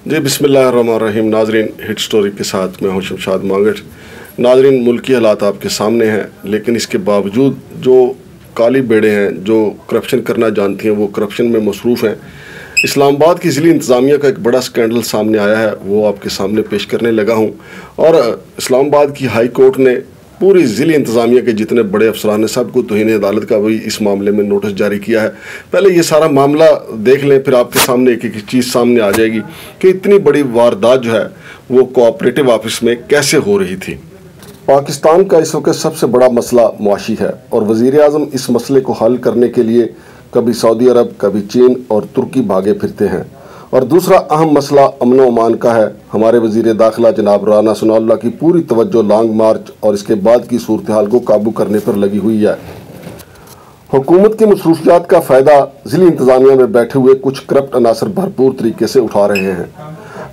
जी बिस्मिल्लाहिर्रहमानिर्रहीम। नाजरीन, hit story के साथ मैं हूं शमशाद मांगट। नाजरीन, मुल्की हालात आपके सामने हैं, लेकिन इसके बावजूद जो काली बेड़े हैं जो करप्शन करना जानती हैं वो करप्शन में मसरूफ़ हैं। इस्लामाबाद की ज़िली इंतज़ामिया का एक बड़ा स्कैंडल सामने आया है, वो आपके सामने पेश करने लगा हूँ। और इस्लामाबाद की हाई कोर्ट ने पूरी ज़िली इंतज़ामिया के जितने बड़े अफसरान हैं सबको तौहीन अदालत का भी इस मामले में नोटिस जारी किया है। पहले ये सारा मामला देख लें, फिर आपके सामने एक एक चीज़ सामने आ जाएगी कि इतनी बड़ी वारदात जो है वो कोऑपरेटिव ऑफिस में कैसे हो रही थी। पाकिस्तान का इस वक्त सबसे बड़ा मसला मुआशी है और वज़ीर आज़म इस मसले को हल करने के लिए कभी सऊदी अरब, कभी चीन और तुर्की भागे फिरते हैं। और दूसरा अहम मसला अमन अमान का है। हमारे वज़ीर दाखिला जनाब राना सनाउल्लाह की पूरी तवज्जो लॉन्ग मार्च और इसके बाद की सूरत हाल को काबू करने पर लगी हुई है। हुकूमत की मसरूफियात का फ़ायदा ज़िली इंतज़ामिया में बैठे हुए कुछ करप्ट अनासर भरपूर तरीके से उठा रहे हैं।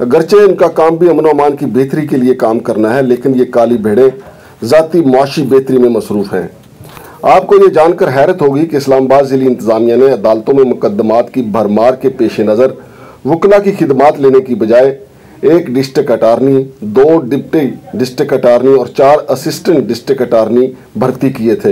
अगरचे इनका काम भी अमन अमान की बेहतरी के लिए काम करना है, लेकिन ये काली भेड़ें ज़ाती मुआशी बेहतरी में मसरूफ़ हैं। आपको ये जानकर हैरत होगी कि इस्लामाबाद ज़िली इंतज़ामिया ने अदालतों में मुकदमात की भरमार के पेश नज़र वकला की खिदमात लेने की बजाय एक district attorney, 2 deputy district attorney और 4 असिस्टेंट डिस्ट्रिक्ट अटारनी भर्ती किए थे।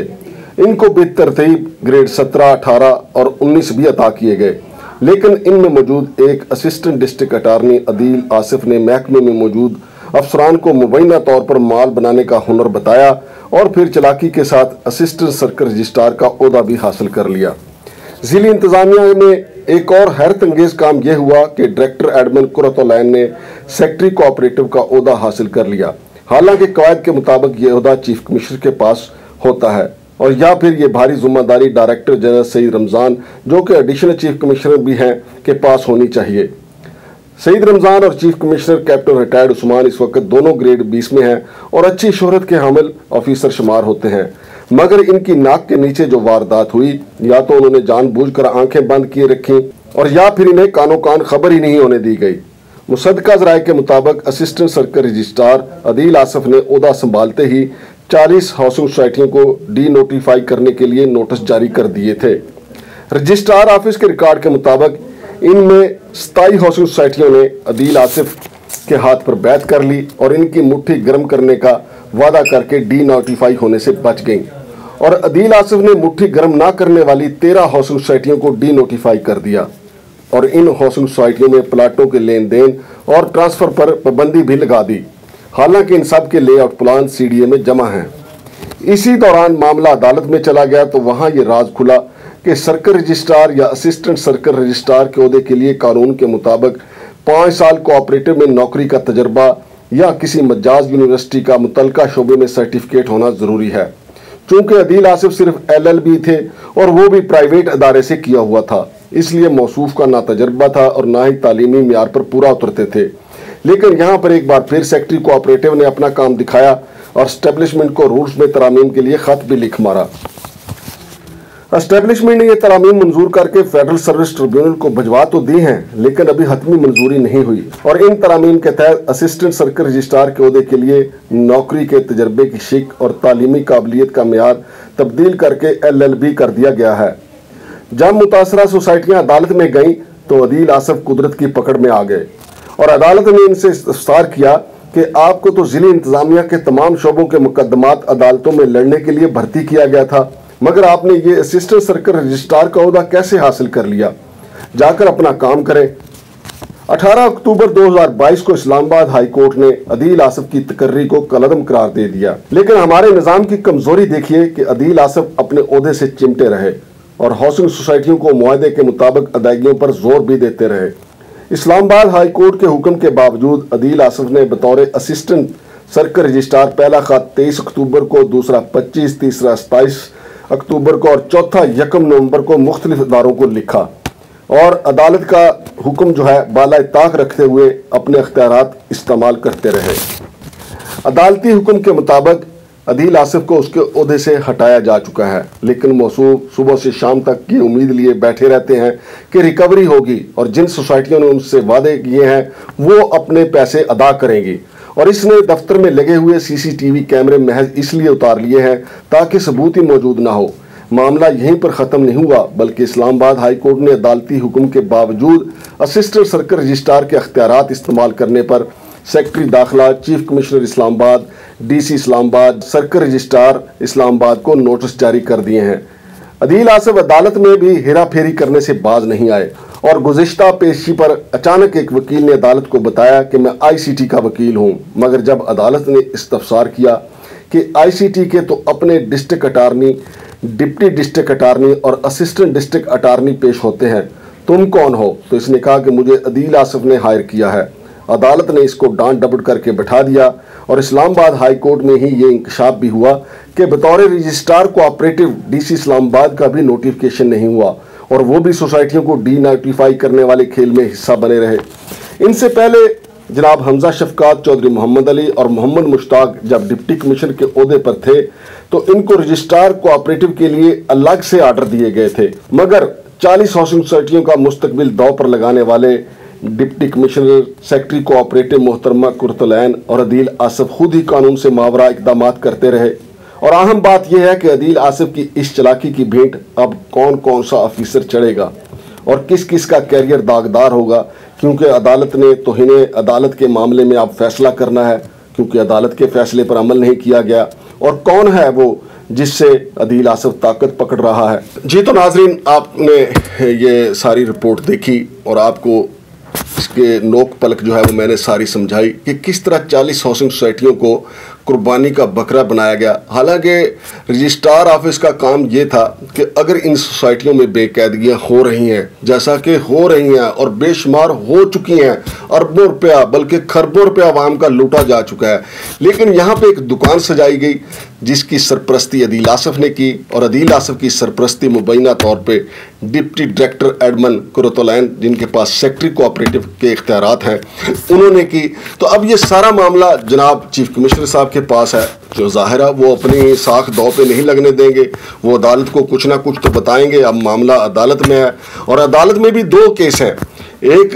इनको बेतरतीब ग्रेड 17, 18 और 19 भी अता किए गए, लेकिन इनमें मौजूद एक assistant district attorney Adeel Asif ने महकमे में मौजूद अफसरान को मुबैना तौर पर माल बनाने का हुनर बताया और फिर चलाकी के साथ असिस्टेंट सर्कल रजिस्ट्रार का ओहदा भी हासिल कर लिया। ज़िली इंतज़ामिया में एक और हैरत अंगेज काम यह हुआ कि डायरेक्टर एडमिन कुरतुलैन ने सेक्रेटरी कोऑपरेटिव का ओहदा हासिल कर लिया। हालांकि कवायद के मुताबिक यह ओहदा चीफ कमिश्नर के पास होता है और या फिर ये भारी जिम्मेदारी डायरेक्टर जनरल सईद रमज़ान, जो कि एडिशनल चीफ कमिश्नर भी हैं, के पास होनी चाहिए। सईद रमज़ान और chief commissioner captain retired Usman इस वक्त दोनों ग्रेड 20 में हैं और अच्छी शोहरत के हामिल ऑफिसर शुमार होते हैं। मगर इनकी नाक के नीचे जो वारदात हुई, या तो उन्होंने जानबूझकर आंखें बंद किए रखी और या फिर इन्हें कानो कान खबर ही नहीं होने दी गई। मुसद्दका ज़राए के मुताबिक assistant circle registrar Adeel Asif ने ओहदा संभालते ही 40 हाउसिंग सोसाइटियों को डी नोटिफाई करने के लिए नोटिस जारी कर दिए थे। रजिस्ट्रार ऑफिस के रिकॉर्ड के मुताबिक इनमें 27 हाउसिंग सोसाइटियों ने अदील आसिफ के हाथ पर बैत कर ली और इनकी मुट्ठी गर्म करने का वादा करके डी नोटिफाई होने से बच गई और अदील आसिफ ने मुट्ठी गर्म ना करने वाली 13 हाउसिंग सोसाइटियों को डी नोटिफाई कर दिया और इन हाउसिंग सोसाइटियों में प्लाटों के लेन देन और ट्रांसफर पर पाबंदी भी लगा दी। हालांकि इन सब के लेआउट प्लान सीडीए में जमा हैं। इसी दौरान मामला अदालत में चला गया तो वहां ये राज खुला कि सर्कल रजिस्ट्रार या असिस्टेंट सर्कल रजिस्ट्रार के ओहदे के लिए कानून के मुताबिक 5 साल कोऑपरेटिव में नौकरी का तजर्बा या किसी मजाज यूनिवर्सिटी का मुतलका शोबे में सर्टिफिकेट होना जरूरी है। चूंकि अदील आसिफ सिर्फ LLB थे और वो भी प्राइवेट अदारे से किया हुआ था, इसलिए मौसूफ का ना तजर्बा था और ना ही तालीमी मियार पर पूरा उतरते थे। लेकिन यहाँ पर एक बार फिर सेक्रेटरी कोऑपरेटिव ने अपना काम दिखाया और एस्टेब्लिशमेंट को रूल्स में तरामीम के लिए खत भी लिख मारा। एस्टेब्लिशमेंट ने यह तरामीम मंजूर करके फेडरल सर्विस ट्रिब्यूनल को भिजवा तो दी हैं, लेकिन अभी हतमी मंजूरी नहीं हुई और इन तरामीम के तहत असिस्टेंट सर्कल रजिस्ट्रार के ओहदे के लिए नौकरी के तजर्बे की शिक और तालीमी काबिलियत का मेयार तब्दील करके LLB कर दिया गया है। जब मुतासरा सोसाइटियां अदालत में गईं तो अदील आसिफ कुदरत की पकड़ में आ गए और अदालत ने इनसे इस्तफसार किया कि आपको तो ज़िली इंतज़ामिया के तमाम शोबों के मुकदमात अदालतों में लड़ने के लिए भर्ती किया गया था, मगर आपने ये असिस्टेंट सर्कल रजिस्ट्रार का ओहदा कैसे हासिल कर लिया? जाकर अपना काम करें। 18 अक्टूबर 2022 को इस्लामाबाद हाई कोर्ट ने अदील आसिफ की तकर्री को कलअदम करार दे दिया, लेकिन हमारे निज़ाम की कमजोरी देखिए कि अदील आसिफ अपने ओहदे से चिमटे रहे और हाउसिंग सोसाइटियों को मुआहदे के मुताबिक अदायगियों पर जोर भी देते रहे। इस्लामाबाद हाई कोर्ट के हुक्म के बावजूद अदील आसिफ ने बतौर असिस्टेंट सर्कल रजिस्ट्रार पहला खत 23 अक्टूबर को, दूसरा 25, तीसरा 27 अक्टूबर को और चौथा 1 नवंबर को मुख्तलिफ इदारों को लिखा और अदालत का हुक्म जो है बाला ताक रखते हुए अपने अख्तियारात इस्तेमाल करते रहे। अदालती हुक्म के मुताबिक अदील आसिफ को उसके ओहदे से हटाया जा चुका है, लेकिन मौसूफ सुबह से शाम तक की उम्मीद लिए बैठे रहते हैं कि रिकवरी होगी और जिन सोसाइटियों ने उनसे वादे किए हैं वो अपने पैसे अदा करेंगी। और इसने दफ्तर में लगे हुए CCTV कैमरे महज इसलिए उतार लिए हैं ताकि सबूत ही मौजूद ना हो। मामला यहीं पर ख़त्म नहीं हुआ, बल्कि इस्लामाबाद हाई कोर्ट ने अदालती हुक्म के बावजूद असिस्टेंट सर्कल रजिस्ट्रार के अख्तियारात इस्तेमाल करने पर सेक्रेटरी दाखिला, chief commissioner Islamabad, DC Islamabad, circle registrar Islamabad को नोटिस जारी कर दिए हैं। अदील आसिफ अदालत में भी हेरा फेरी करने से बाज नहीं आए और गुज़िश्ता पेशी पर अचानक एक वकील ने अदालत को बताया कि मैं ICT का वकील हूँ, मगर जब अदालत ने इस्तफसार किया कि ICT के तो अपने district attorney, deputy district attorney और असिस्टेंट डिस्ट्रिक्ट अटारनी पेश होते हैं, तुम कौन हो? तो इसने कहा कि मुझे अदील आसिफ ने हायर किया है। अदालत ने इसको डांट डपट करके बैठा दिया और इस्लामाबाद हाई कोर्ट में ही ये इंकशाफ भी हुआ कि बतौर रजिस्ट्रार कोऑपरेटिव DC इस्लामाबाद का भी नोटिफिकेशन नहीं हुआ और वो भी सोसाइटियों को डी-नोटिफाई करने वाले खेल में हिस्सा बने रहे। इनसे पहले जनाब हमजा शफकात, चौधरी मोहम्मद अली और मोहम्मद मुश्ताक जब डिप्टी कमिश्नर के ओहदे पर थे तो इनको रजिस्ट्रार कोऑपरेटिव के लिए अलग से आर्डर दिए गए थे, मगर 40 हाउसिंग सोसाइटियों का मुस्तकबिल दांव पर लगाने वाले डिप्टी कमिश्नर, सेक्रेटरी कोऑपरेटिव मोहतरमा कुरतुलैन और अदील आसिफ खुद ही कानून से मावरा इकदाम करते रहे। और अहम बात यह है कि अदील आसिफ की इस चलाकी की भेंट अब कौन कौन सा ऑफिसर चढ़ेगा और किस किस का कैरियर दागदार होगा, क्योंकि अदालत ने तौहीन अदालत के मामले में अब फैसला करना है, क्योंकि अदालत के फैसले पर अमल नहीं किया गया। और कौन है वो जिससे अदील आसिफ ताकत पकड़ रहा है। जी तो नाजरीन, आपने ये सारी रिपोर्ट देखी और आपको इसके नोक पलक जो है वो मैंने सारी समझाई कि किस तरह 40 हाउसिंग सोसाइटियों को कुर्बानी का बकरा बनाया गया। हालांकि रजिस्ट्रार ऑफिस का काम ये था कि अगर इन सोसाइटियों में बेकायदगियां हो रही हैं, जैसा कि हो रही हैं और बेशुमार हो चुकी हैं, अरबों रुपया बल्कि खरबों रुपया आवाम का लूटा जा चुका है, लेकिन यहाँ पे एक दुकान सजाई गई जिसकी सरपरस्ती अदील आसिफ ने की और अदील आसिफ की सरपरस्ती मुबैना तौर पे डिप्टी डायरेक्टर एडमन कुरतुलैन, जिनके पास सेक्रेटरी कोऑपरेटिव के इख्तियारात हैं, उन्होंने की। तो अब ये सारा मामला जनाब चीफ कमिश्नर साहब के पास है, जो जाहिर है वो अपनी साख दांव पे नहीं लगने देंगे, वो अदालत को कुछ ना कुछ तो बताएंगे। अब मामला अदालत में है और अदालत में भी 2 केस हैं, एक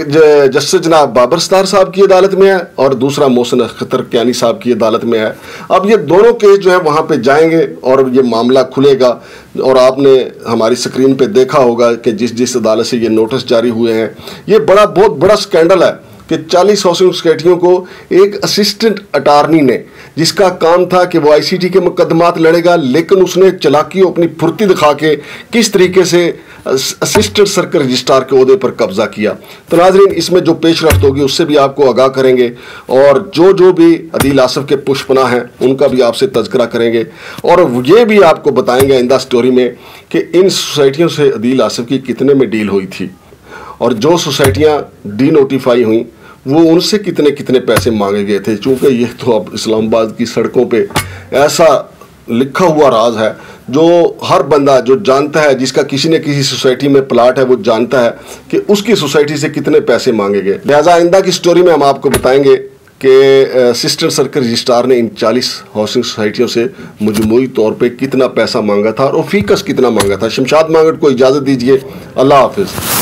जस्टिस जनाब बाबर सत्तार साहब की अदालत में है और दूसरा मोहसिन अख्तर कियानी साहब की अदालत में है। अब ये दोनों केस जो है वहाँ पे जाएंगे और ये मामला खुलेगा। और आपने हमारी स्क्रीन पे देखा होगा कि जिस जिस अदालत से ये नोटिस जारी हुए हैं, ये बहुत बड़ा स्कैंडल है कि 40 हाउसिंग सोसाइटियों को एक असिस्टेंट अटारनी ने, जिसका काम था कि वो ICT के मुकदमात लड़ेगा, लेकिन उसने चालाकी अपनी फुर्ती दिखा के किस तरीके से असिस्टेंट सर्कल रजिस्ट्रार के ओहदे पर कब्जा किया। तो नाजरीन, इसमें जो पेशरफ्त होगी उससे भी आपको आगाह करेंगे और जो भी अदील आसिफ के पुष्पना हैं उनका भी आपसे तज़किरा करेंगे और ये भी आपको बताएंगे आइंदा स्टोरी में कि इन सोसाइटियों से अदील आसिफ की कितने में डील हुई थी और जो सोसाइटियाँ डी-नोटिफाई हुई वो उनसे कितने कितने पैसे मांगे गए थे। चूँकि ये तो अब इस्लामाबाद की सड़कों पे ऐसा लिखा हुआ राज है जो हर बंदा जो जानता है, जिसका किसी न किसी सोसाइटी में प्लाट है, वो जानता है कि उसकी सोसाइटी से कितने पैसे मांगे गए। लिहाजा आइंदा की स्टोरी में हम आपको बताएंगे कि असिस्टेंट सर्कल रजिस्ट्रार ने इन 40 हाउसिंग सोसाइटियों से मजमूई तौर पे कितना पैसा मांगा था और फीकस कितना मांगा था। शमशाद मांगट को इजाज़त दीजिए। अल्लाह हाफिज़।